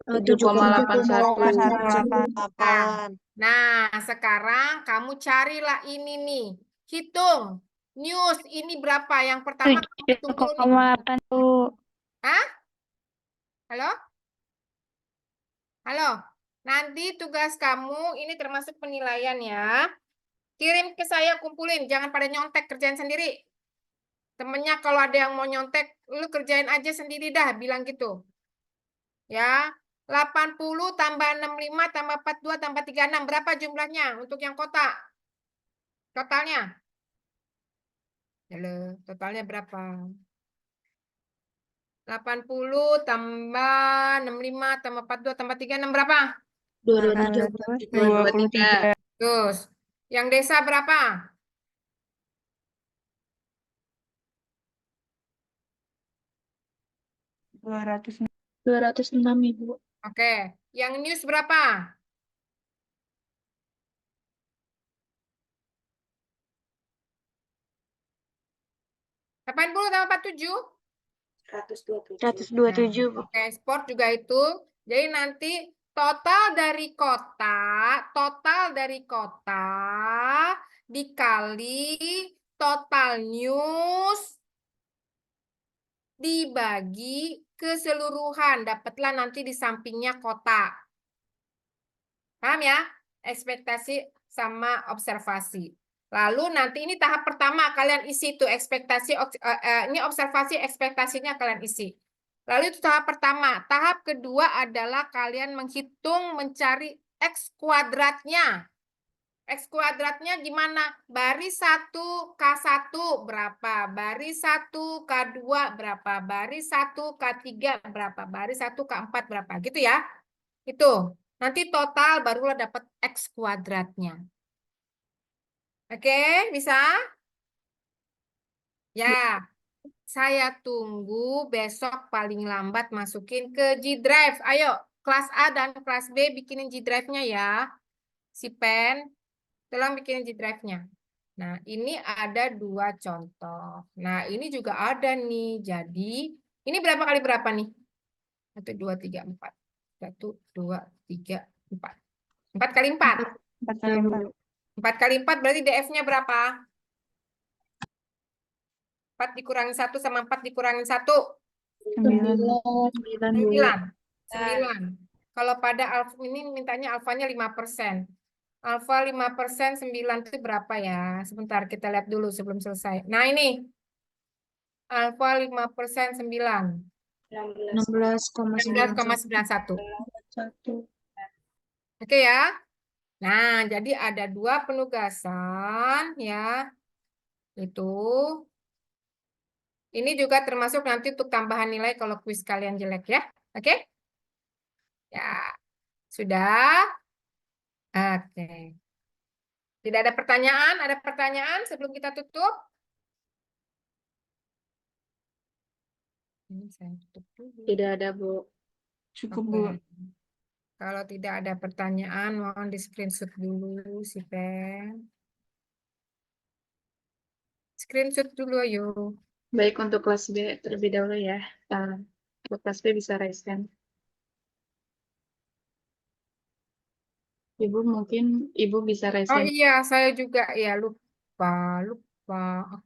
7,81. Nah, sekarang kamu carilah ini nih. Hitung. News ini berapa? Yang pertama kamu hitung dulu nih. 7,8, Bu. Hah? Halo? Halo? Nanti tugas kamu ini termasuk penilaian ya. Kirim ke saya, kumpulin. Jangan pada nyontek, kerjain sendiri. Temennya kalau ada yang mau nyontek, lu kerjain aja sendiri dah, bilang gitu. Ya. 80 tambah 65 tambah 42 tambah 36. Berapa jumlahnya untuk yang kotak? Totalnya? Halo, totalnya berapa? 80 tambah 65 tambah 42 tambah 36 berapa? 23. 23. Terus, yang desa berapa? 206. 206, Ibu. Oke, yang news berapa? 80 tambah 47? 127, Bu. Oke, sport juga itu. Jadi nanti total dari kota dikali total news dibagi keseluruhan. Dapatlah nanti di sampingnya kota. Paham ya? Ekspektasi sama observasi. Lalu nanti ini tahap pertama kalian isi tuh ekspektasi ini observasi ekspektasinya kalian isi. Lalu itu tahap pertama. Tahap kedua adalah kalian menghitung mencari X kuadratnya. X kuadratnya gimana? Baris 1 K1 berapa? Baris 1 K2 berapa? Baris 1 K3 berapa? Baris 1 K4 berapa? Gitu ya. Itu. Nanti total barulah dapat X kuadratnya. Oke, bisa? Ya. Saya tunggu besok paling lambat masukin ke G Drive. Ayo, kelas A dan kelas B bikinin G Drive-nya ya. Si Pen, tolong bikinin G Drive-nya. Nah, ini ada 2 contoh. Nah, ini juga ada nih. Jadi, ini berapa kali berapa nih? 1, 2, 3, 4. 1, 2, 3, 4. 4 kali 4. 4 kali 4. 4 kali 4 berarti DF-nya berapa? 4 dikurangi 1 sama 4 dikurangi 1. 9. 9. 9. Kalau pada alfa ini mintanya alfanya 5%. Alfa 5% 9 itu berapa ya? Sebentar kita lihat dulu sebelum selesai. Nah ini. Alfa 5% 9. 16,91. 16,91. Oke ya. Nah, jadi ada 2 penugasan ya. Itu. Ini juga termasuk nanti untuk tambahan nilai kalau kuis kalian jelek ya. Oke? Ya. Sudah? Oke. Tidak ada pertanyaan? Ada pertanyaan sebelum kita tutup? Ini saya tutup dulu. Tidak ada, Bu. Cukup, Oke. Bu. Kalau tidak ada pertanyaan, mohon di screenshot dulu si Pen. Screenshot dulu ayo. Baik, untuk kelas B terlebih dahulu ya. Untuk kelas B bisa raise hand. Ibu mungkin Ibu bisa raise Oh hand. iya, saya juga ya lupa. Oke.